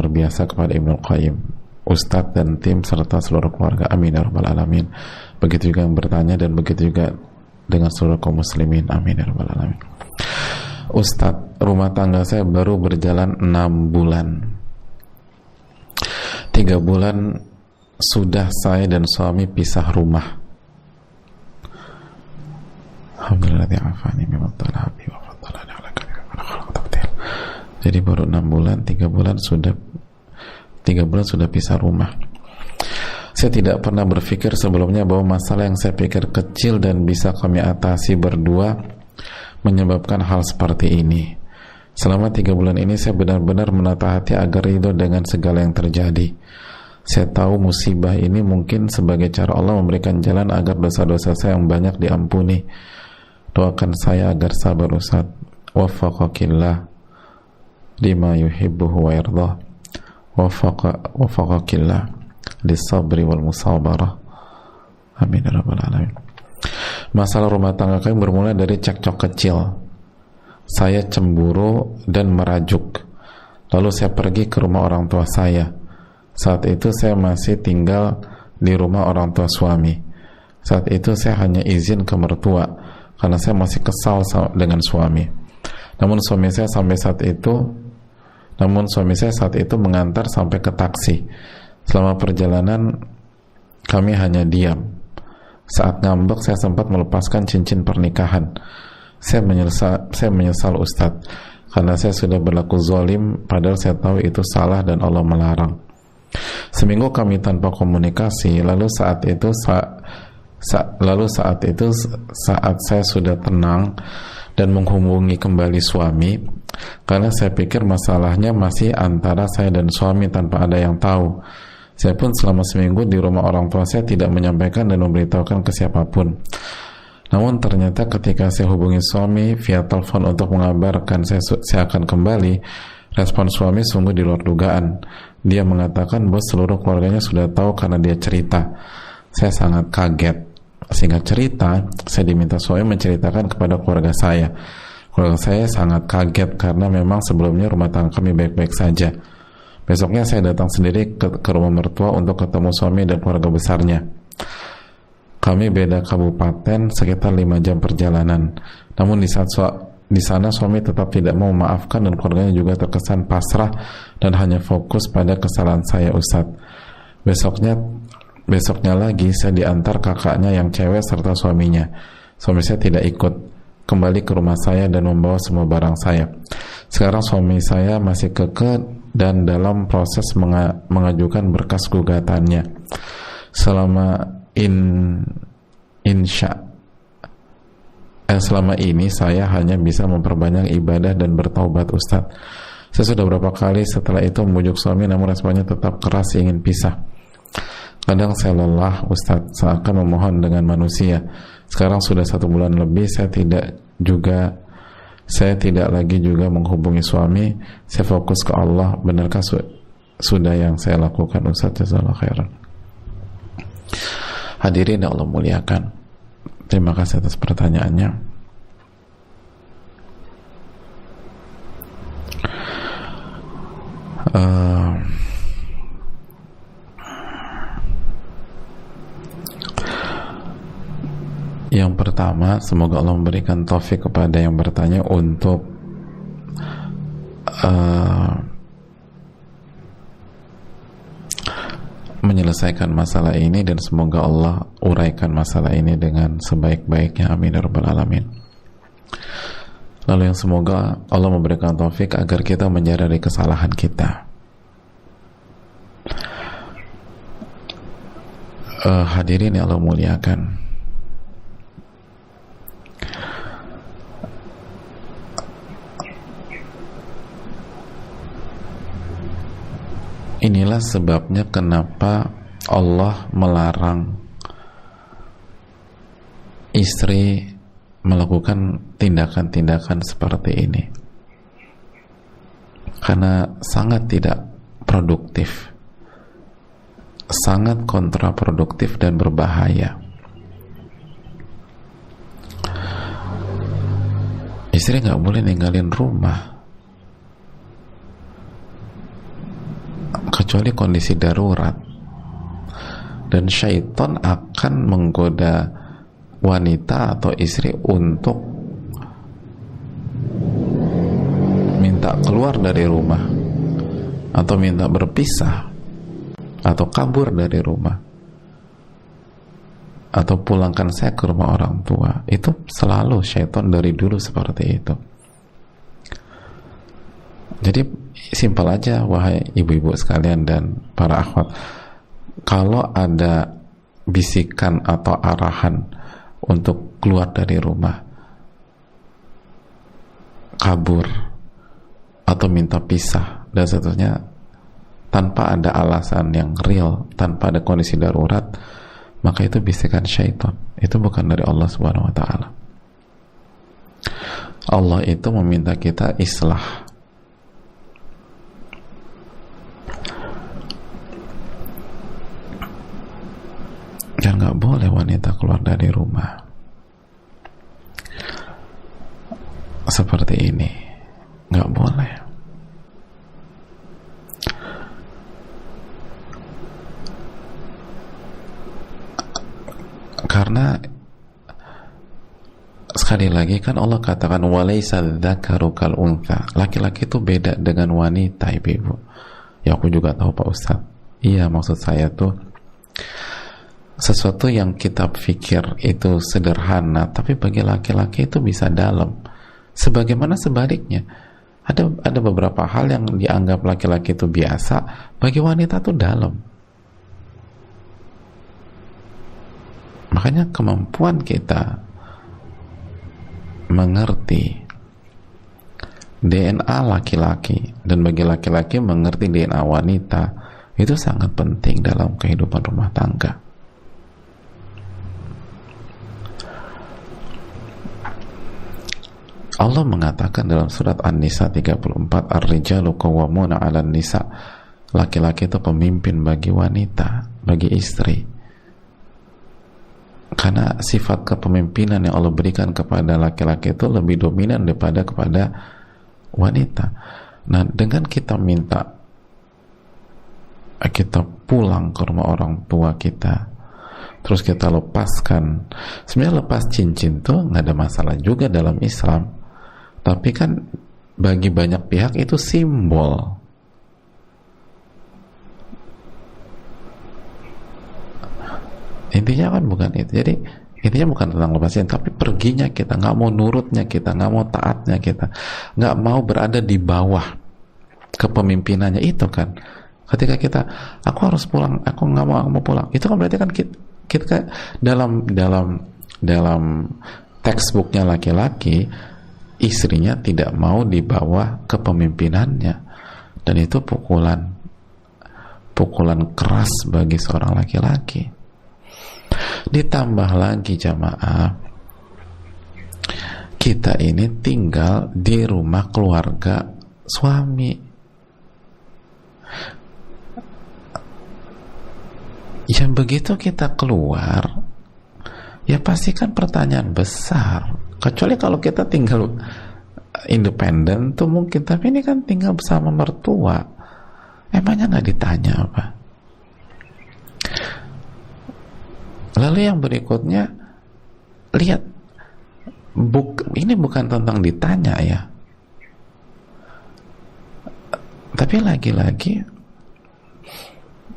biasa kepada Ibnu Qayyim, Ustadz dan tim serta seluruh keluarga. Amin ya rabbal alamin. Begitu juga yang bertanya, dan begitu juga dengan seluruh kaum muslimin. Amin ya rabbal alamin. Ustadz, rumah tangga saya baru berjalan 6 bulan. 3 bulan sudah saya dan suami pisah rumah. Jadi baru 6 bulan, 3 bulan sudah pisah rumah. Saya tidak pernah berpikir sebelumnya bahwa masalah yang saya pikir kecil dan bisa kami atasi berdua menyebabkan hal seperti ini. Selama 3 bulan ini saya benar-benar menata hati agar ridho dengan segala yang terjadi. Saya tahu musibah ini mungkin sebagai cara Allah memberikan jalan agar dosa-dosa saya yang banyak diampuni. Doakan saya agar sabar Ustaz. Waffaqakillah lima yuhibbuhu wa yardah. Waffaqakillah lisabri wal musabarah. Amin ya rabbal alamin. Masalah rumah tangga kami bermula dari cekcok kecil. Saya cemburu dan merajuk. Lalu saya pergi ke rumah orang tua saya. Saat itu saya masih tinggal di rumah orang tua suami. Saat itu saya hanya izin ke mertua karena saya masih kesal dengan suami. Namun suami saya saat itu mengantar sampai ke taksi. Selama perjalanan kami hanya diam. Saat ngambek saya sempat melepaskan cincin pernikahan. Saya menyesal Ustadz, karena saya sudah berlaku zalim padahal saya tahu itu salah dan Allah melarang. Seminggu kami tanpa komunikasi. Lalu saat saya sudah tenang dan menghubungi kembali suami, karena saya pikir masalahnya masih antara saya dan suami tanpa ada yang tahu. Saya pun selama seminggu di rumah orang tua saya tidak menyampaikan dan memberitahukan ke siapapun. Namun ternyata ketika saya hubungi suami via telepon untuk mengabarkan saya akan kembali, respon suami sungguh di luar dugaan. Dia mengatakan bahwa seluruh keluarganya sudah tahu karena dia cerita. Saya sangat kaget. Singkat cerita, saya diminta suami menceritakan kepada keluarga saya. Keluarga saya sangat kaget karena memang sebelumnya rumah tangga kami baik-baik saja. Besoknya saya datang sendiri ke rumah mertua untuk ketemu suami dan keluarga besarnya. Kami beda kabupaten sekitar 5 jam perjalanan. Namun di saat Di sana suami tetap tidak mau memaafkan dan keluarganya juga terkesan pasrah dan hanya fokus pada kesalahan saya, Ustadz. Besoknya lagi saya diantar kakaknya yang cewek serta suaminya. Suami saya tidak ikut, kembali ke rumah saya dan membawa semua barang saya. Sekarang suami saya masih kekeh dan dalam proses mengajukan berkas gugatannya. Selama ini saya hanya bisa memperbanyak ibadah dan bertaubat, Ustadz. Saya sudah berapa kali setelah itu membujuk suami, namun responnya tetap keras, ingin pisah. Kadang saya lelah, Ustadz, seakan memohon dengan manusia. Sekarang sudah 1 bulan lebih, saya tidak lagi juga menghubungi suami. Saya fokus ke Allah. Benarkah sudah yang saya lakukan, Ustadz? Jazakallahu khairan. Hadirin yang Allah muliakan, terima kasih atas pertanyaannya. Yang pertama, semoga Allah memberikan taufik kepada yang bertanya untuk menyelesaikan masalah ini, dan semoga Allah uraikan masalah ini dengan sebaik-baiknya, amin ya rabbal alamin. Lalu yang semoga Allah memberikan taufik agar kita menyadari kesalahan kita. Hadirin yang Allah muliakan, inilah sebabnya kenapa Allah melarang istri melakukan tindakan-tindakan seperti ini, karena sangat tidak produktif, sangat kontraproduktif dan berbahaya. Istri nggak boleh ninggalin rumah kecuali kondisi darurat, dan syaitan akan menggoda wanita atau istri untuk minta keluar dari rumah atau minta berpisah atau kabur dari rumah atau pulangkan saya ke rumah orang tua. Itu selalu syaitan dari dulu seperti itu. Jadi simpel aja, wahai ibu-ibu sekalian dan para akhwat, kalau ada bisikan atau arahan untuk keluar dari rumah, kabur atau minta pisah dan seterusnya, tanpa ada alasan yang real, tanpa ada kondisi darurat, maka itu bisikan syaitan. Itu bukan dari Allah Subhanahu wa ta'ala. Allah itu meminta kita islah. Dan nggak boleh wanita keluar dari rumah seperti ini, nggak boleh. Karena sekali lagi kan Allah katakan walaysa dzakaru kal untha, laki-laki itu beda dengan wanita, ibu-ibu. Ya aku juga tahu Pak Ustadz. Iya, maksud saya tuh sesuatu yang kita pikir itu sederhana, tapi bagi laki-laki itu bisa dalam. Sebagaimana sebaliknya, ada beberapa hal yang dianggap laki-laki itu biasa, bagi wanita itu dalam. Makanya kemampuan kita mengerti DNA laki-laki dan bagi laki-laki mengerti DNA wanita itu sangat penting dalam kehidupan rumah tangga. Allah mengatakan dalam surat An-Nisa 34, Ar-rijalu qawwamuna 'alan nisa, laki-laki itu pemimpin bagi wanita, bagi istri. Karena sifat kepemimpinan yang Allah berikan kepada laki-laki itu lebih dominan daripada kepada wanita. Nah, dengan kita minta kita pulang ke rumah orang tua kita, terus kita lepaskan, sebenarnya lepas cincin tuh nggak ada masalah juga dalam Islam. Tapi kan bagi banyak pihak itu simbol. Intinya kan bukan itu. Jadi intinya bukan tentang lepasin, tapi perginya kita, nggak mau nurutnya kita, nggak mau taatnya kita, nggak mau berada di bawah kepemimpinannya. Itu kan ketika kita, aku harus pulang, aku nggak mau pulang, itu kan berarti kan kita dalam textbooknya laki-laki, istrinya tidak mau di bawah kepemimpinannya, dan itu pukulan keras bagi seorang laki-laki. Ditambah lagi jamaah, kita ini tinggal di rumah keluarga suami. Yang begitu kita keluar, ya pasti kan pertanyaan besar. Kecuali kalau kita tinggal independen tuh mungkin, tapi ini kan tinggal bersama mertua, emangnya nggak ditanya apa? Lalu yang berikutnya, lihat, ini bukan tentang ditanya ya, tapi lagi-lagi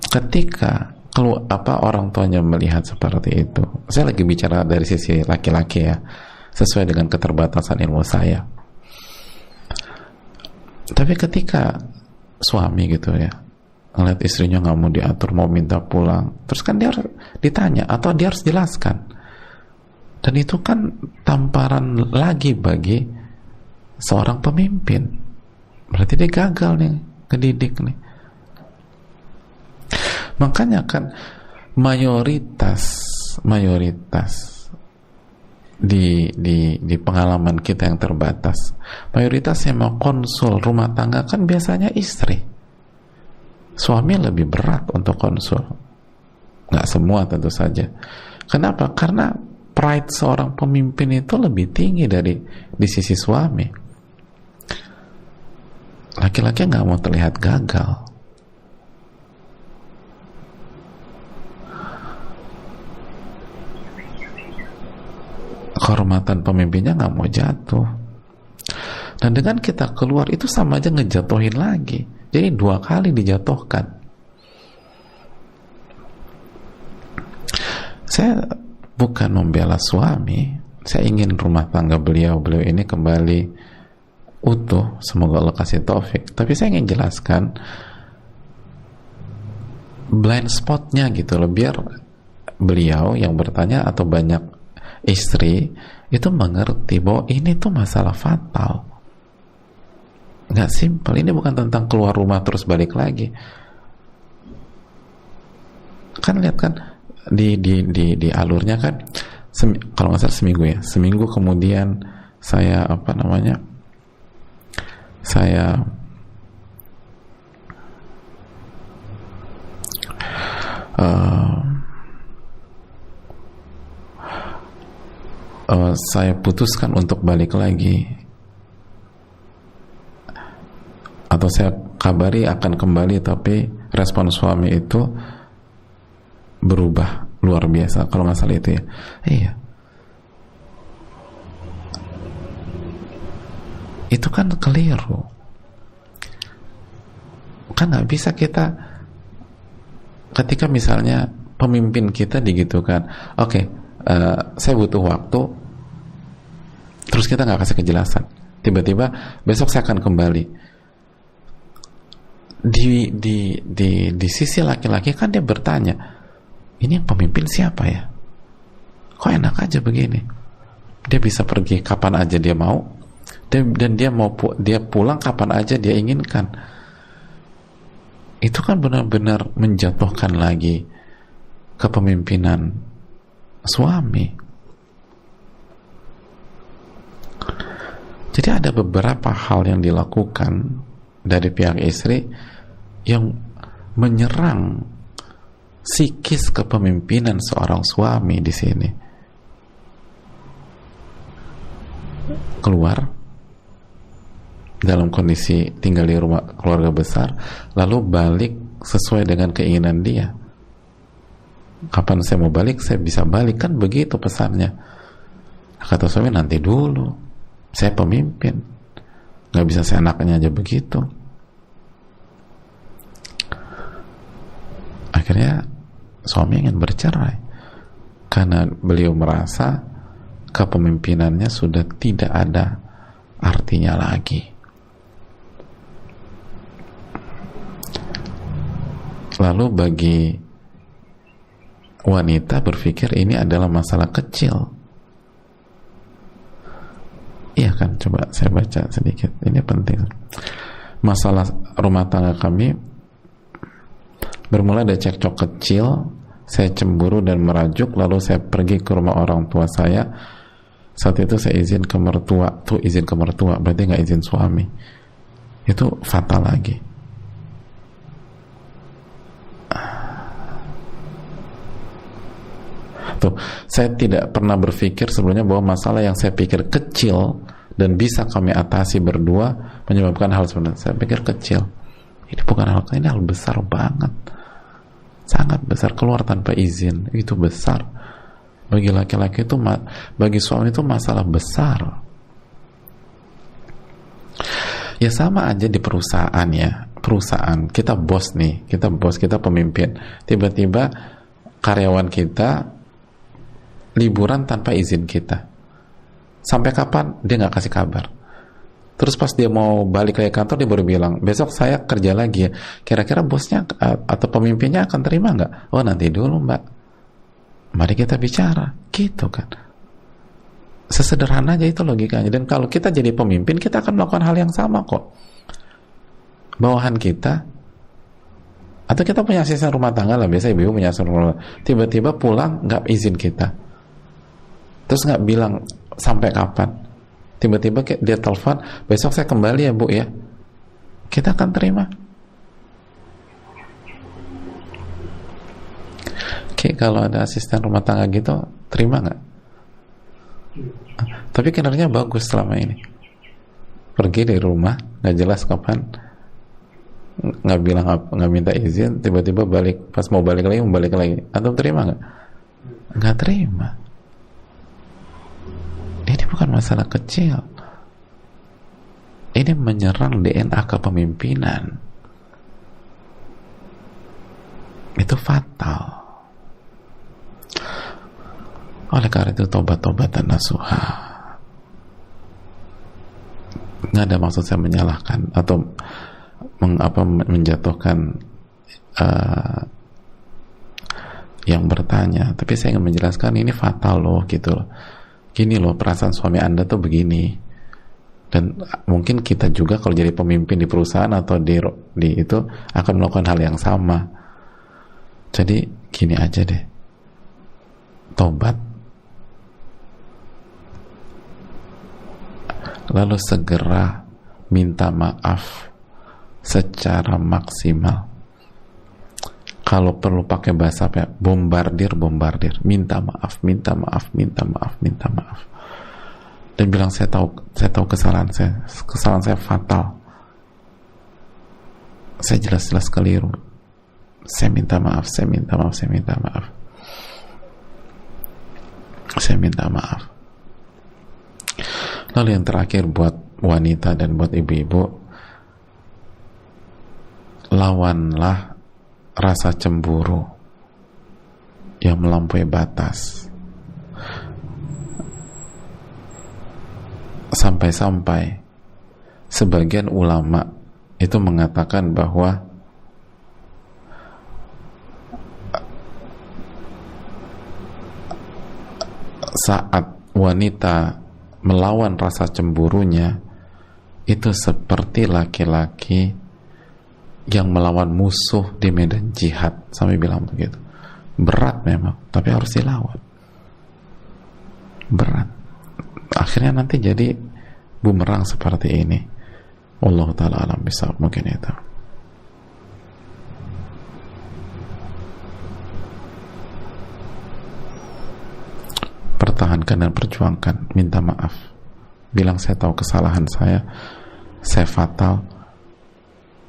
ketika orang tuanya melihat seperti itu, saya lagi bicara dari sisi laki-laki ya, sesuai dengan keterbatasan ilmu saya. Tapi ketika suami gitu ya, ngeliat istrinya nggak mau diatur, mau minta pulang, terus kan dia harus ditanya atau dia harus jelaskan, dan itu kan tamparan lagi bagi seorang pemimpin. Berarti dia gagal nih ngedidik nih. Makanya kan mayoritas di pengalaman kita yang terbatas, mayoritas yang mau konsul rumah tangga kan biasanya istri. Suami lebih berat untuk konsul, nggak semua tentu saja. Kenapa? Karena pride seorang pemimpin itu lebih tinggi di sisi suami. Laki-laki nggak mau terlihat gagal. Kehormatan pemimpinnya nggak mau jatuh. Dan dengan kita keluar itu sama aja ngejatuhin lagi. Jadi 2 kali dijatuhkan. Saya bukan membela suami, saya ingin rumah tangga beliau ini kembali utuh, semoga Allah kasih taufik. Tapi saya ingin jelaskan blind spotnya gitu loh, biar beliau yang bertanya atau banyak istri itu mengerti bahwa ini tuh masalah fatal, nggak simpel. Ini bukan tentang keluar rumah terus balik lagi. Kan lihat kan di alurnya kan, kalau nggak salah seminggu kemudian saya saya putuskan untuk balik lagi, atau saya kabari akan kembali, tapi respon suami itu berubah luar biasa, kalau nggak salah itu ya. Iya, itu kan keliru. Kan nggak bisa kita, ketika misalnya pemimpin kita digitukan, oke, saya butuh waktu, terus kita nggak kasih kejelasan, tiba-tiba besok saya akan kembali. Di sisi laki-laki kan dia bertanya, ini yang pemimpin siapa ya? Kok enak aja begini? Dia bisa pergi kapan aja dia mau, dan dia pulang kapan aja dia inginkan. Itu kan benar-benar menjatuhkan lagi kepemimpinan suami. Jadi ada beberapa hal yang dilakukan dari pihak istri yang menyerang psikis kepemimpinan seorang suami di sini. Keluar dalam kondisi tinggal di rumah keluarga besar, lalu balik sesuai dengan keinginan dia. Kapan saya mau balik, saya bisa balik, kan begitu pesannya. Kata suami, nanti dulu, saya pemimpin. nggak bisa seenaknya aja begitu. Akhirnya suami ingin bercerai karena beliau merasa kepemimpinannya sudah tidak ada artinya lagi. Lalu bagi wanita berpikir ini adalah masalah kecil. Iya kan, coba saya baca sedikit, ini penting. Masalah rumah tangga kami bermula dari cekcok kecil. Saya cemburu dan merajuk, lalu saya pergi ke rumah orang tua saya. Saat itu saya izin ke mertua. Tuh izin ke mertua, berarti nggak izin suami. Itu fatal lagi. Tuh, saya tidak pernah berpikir sebelumnya bahwa masalah yang saya pikir kecil dan bisa kami atasi berdua menyebabkan hal sebenarnya. Saya pikir kecil. Ini bukan hal kecil, ini hal besar banget. Sangat besar, keluar tanpa izin, itu besar. Bagi laki-laki itu, bagi suami itu masalah besar. Ya sama aja di perusahaan ya. Perusahaan, kita bos nih, kita pemimpin. Tiba-tiba karyawan kita liburan tanpa izin kita. Sampai kapan? Dia nggak kasih kabar. Terus pas dia mau balik ke kantor, dia baru bilang, besok saya kerja lagi ya. Kira-kira bosnya atau pemimpinnya akan terima nggak? Oh nanti dulu mbak, mari kita bicara, gitu kan. Sesederhana aja itu logikanya. Dan kalau kita jadi pemimpin, kita akan melakukan hal yang sama kok. Bawahan kita, atau kita punya asisten rumah tangga lah, biasa ibu punya asisten rumah tangga, tiba-tiba pulang nggak izin kita, terus nggak bilang sampai kapan. Tiba-tiba dia telepon, besok saya kembali ya bu ya, kita akan terima. Oke, kalau ada asisten rumah tangga gitu, terima nggak? Tapi kinerjanya bagus selama ini. Pergi dari rumah, nggak jelas kapan, nggak bilang apa, nggak minta izin, tiba-tiba balik, pas mau balik lagi. Antum terima nggak? Nggak terima. Ini bukan masalah kecil. Ini menyerang DNA kepemimpinan. Itu fatal. Oleh karena itu tobat-tobatan nasuha. Nggak ada maksud saya menyalahkan atau menjatuhkan yang bertanya, tapi saya ingin menjelaskan ini fatal loh, gitu loh. Gini loh, perasaan suami Anda tuh begini. Dan mungkin kita juga kalau jadi pemimpin di perusahaan atau di itu akan melakukan hal yang sama. Jadi gini aja deh, tobat, lalu segera minta maaf secara maksimal. Kalau perlu pakai bahasa apa? Bombardir, minta maaf, dan bilang saya tahu kesalahan saya fatal, saya jelas-jelas keliru, saya minta maaf. Lalu yang terakhir buat wanita dan buat ibu-ibu, lawanlah rasa cemburu yang melampaui batas. Sampai-sampai sebagian ulama itu mengatakan bahwa saat wanita melawan rasa cemburunya itu seperti laki-laki yang melawan musuh di medan jihad, sampai bilang begitu. Berat memang, tapi harus dilawan. Berat. Akhirnya nanti jadi bumerang seperti ini. Wallahu ta'ala alam bisawab. Mungkin itu. Pertahankan dan perjuangkan, minta maaf, bilang saya tahu kesalahan saya fatal,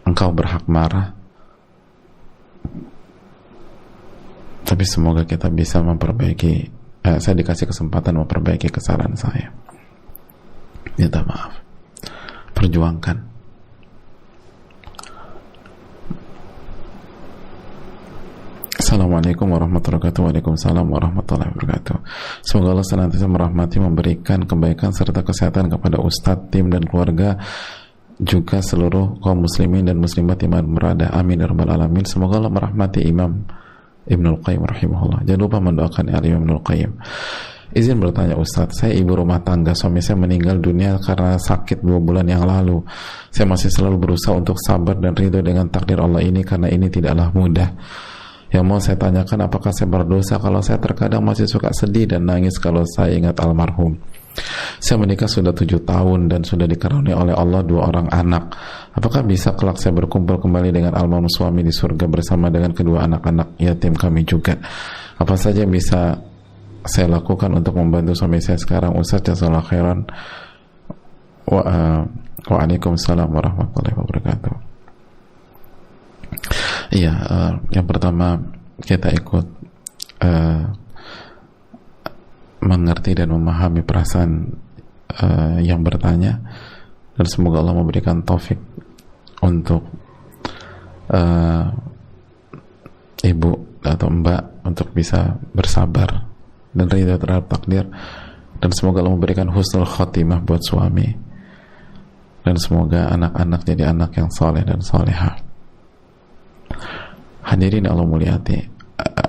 engkau berhak marah, tapi semoga kita bisa memperbaiki, saya dikasih kesempatan memperbaiki kesalahan saya, minta maaf. perjuangkan. Assalamualaikum warahmatullahi wabarakatuh. Waalaikumsalam warahmatullahi wabarakatuh. Semoga Allah senantiasa merahmati, memberikan kebaikan serta kesehatan kepada Ustadz, tim dan keluarga, juga seluruh kaum muslimin dan muslimat yang berada. Amin ya rabbal alamin. Semoga Allah merahmati Imam Ibnul Qayyim rahimahullah. Jangan lupa mendoakan Imam Ibnul Qayyim. Izin bertanya Ustadz, saya ibu rumah tangga, suami saya meninggal dunia karena sakit 2 bulan yang lalu. Saya masih selalu berusaha untuk sabar dan ridho dengan takdir Allah ini, karena ini tidaklah mudah. Yang mau saya tanyakan, apakah saya berdosa kalau saya terkadang masih suka sedih dan nangis kalau saya ingat almarhum? Saya menikah sudah 7 tahun dan sudah dikaruniai oleh Allah 2 orang anak. Apakah bisa kelak saya berkumpul kembali dengan almarhum suami di surga bersama dengan kedua anak-anak yatim kami juga? Apa saja yang bisa saya lakukan untuk membantu suami saya sekarang? Ustaz, jazakallahu khairan. Waalaikumsalam warahmatullahi wabarakatuh. Iya, yang pertama kita ikut mengerti dan memahami perasaan yang bertanya, dan semoga Allah memberikan taufik untuk ibu atau mbak untuk bisa bersabar dan ridha terhadap takdir, dan semoga Allah memberikan husnul khotimah buat suami, dan semoga anak-anak jadi anak yang soleh dan solehah. Hadirin Allah muliati,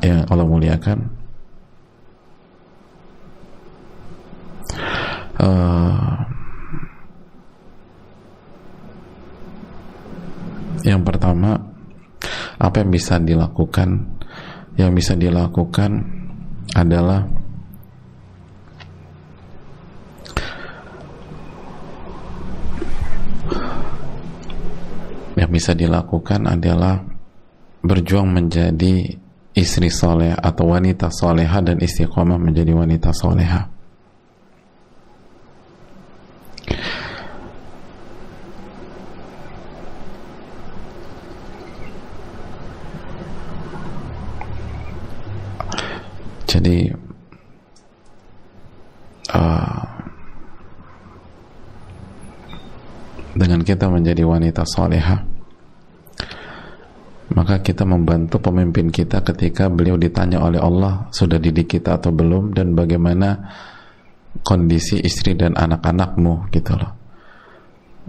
yang Allah muliakan, yang pertama, apa yang bisa dilakukan? Yang bisa dilakukan adalah berjuang menjadi istri soleh atau wanita soleha, dan istiqomah menjadi wanita soleha. Jadi dengan kita menjadi wanita soleha, maka kita membantu pemimpin kita ketika beliau ditanya oleh Allah, sudah didik kita atau belum, dan bagaimana kondisi istri dan anak-anakmu, gitu loh.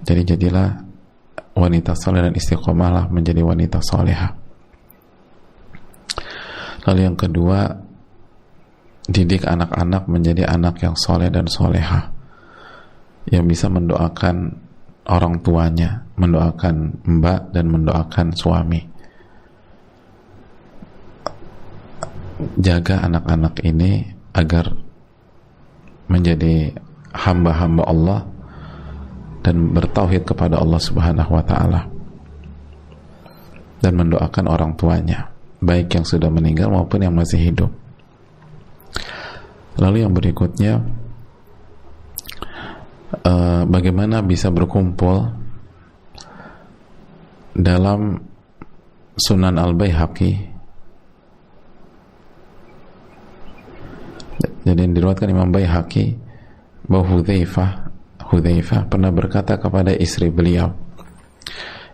Jadi jadilah wanita soleh dan istiqomahlah menjadi wanita soleha. Lalu yang kedua, didik anak-anak menjadi anak yang soleh dan soleha, yang bisa mendoakan orang tuanya, mendoakan mbak, dan mendoakan suami. Jaga anak-anak ini agar menjadi hamba-hamba Allah dan bertauhid kepada Allah Subhanahu wa ta'ala, dan mendoakan orang tuanya, baik yang sudah meninggal maupun yang masih hidup. Lalu yang berikutnya, bagaimana bisa berkumpul dalam Sunan Al-Baihaqi. Jadi diriwayatkan Imam Baihaqi bahwa Hudzaifah pernah berkata kepada istri beliau,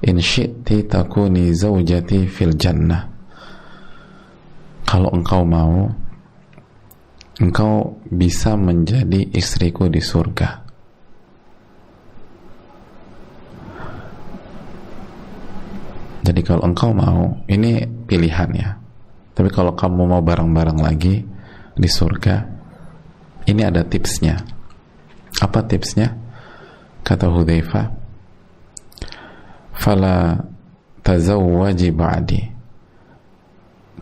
in syi'ti takuni zaujati fil jannah, kalau engkau mau, engkau bisa menjadi istriku di surga. Jadi kalau engkau mau, ini pilihannya. Tapi kalau kamu mau bareng-bareng lagi di surga, ini ada tipsnya. Apa tipsnya? Kata Hudzaifah, fala tazawwaji ba'di,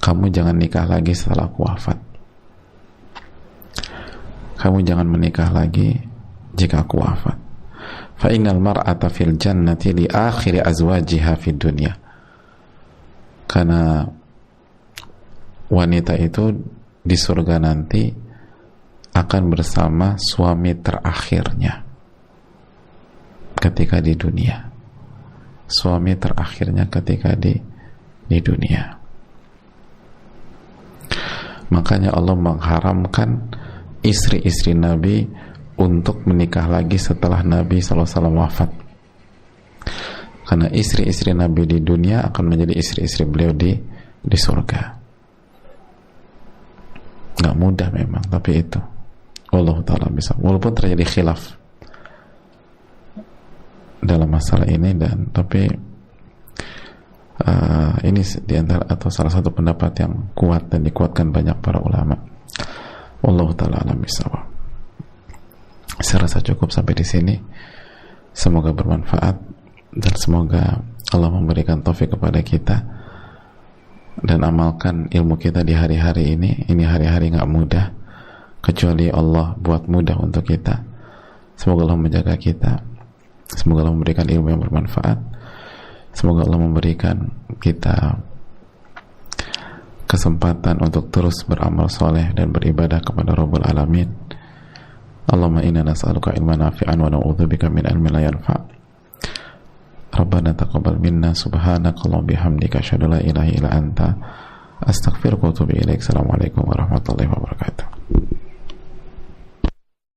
kamu jangan nikah lagi setelah aku wafat. Kamu jangan menikah lagi jika aku wafat. Fa innal mar'ata fil jannati li akhiri azwajiha fid dunya, karena wanita itu di surga nanti akan bersama suami terakhirnya ketika di dunia. Suami terakhirnya ketika di dunia. Makanya Allah mengharamkan istri-istri Nabi untuk menikah lagi setelah Nabi SAW wafat. Karena istri-istri Nabi di dunia akan menjadi istri-istri beliau di surga. Nggak mudah memang, tapi itu Allah Ta'ala bisa. Walaupun terjadi khilaf dalam masalah ini, tapi ini diantara atau salah satu pendapat yang kuat dan dikuatkan banyak para ulama. Allah Ta'ala alam bisawab. Saya rasa cukup sampai di sini. Semoga bermanfaat dan semoga Allah memberikan taufik kepada kita dan amalkan ilmu kita di hari-hari ini. Ini hari-hari nggak mudah, kecuali Allah buat mudah untuk kita. Semoga Allah menjaga kita, semoga Allah memberikan ilmu yang bermanfaat, semoga Allah memberikan kita kesempatan untuk terus beramal soleh dan beribadah kepada Rabbul Alamin. Allahumma inna nas'aluka ilman nafi'an wa na'udzubika min ilmin la yanfa'. Rabbana taqabbal minna subhanakallahumma bihamdika asyhadu an la ilaha illa anta astaghfiruka wa atubu ilaik. Assalamualaikum warahmatullahi wabarakatuh.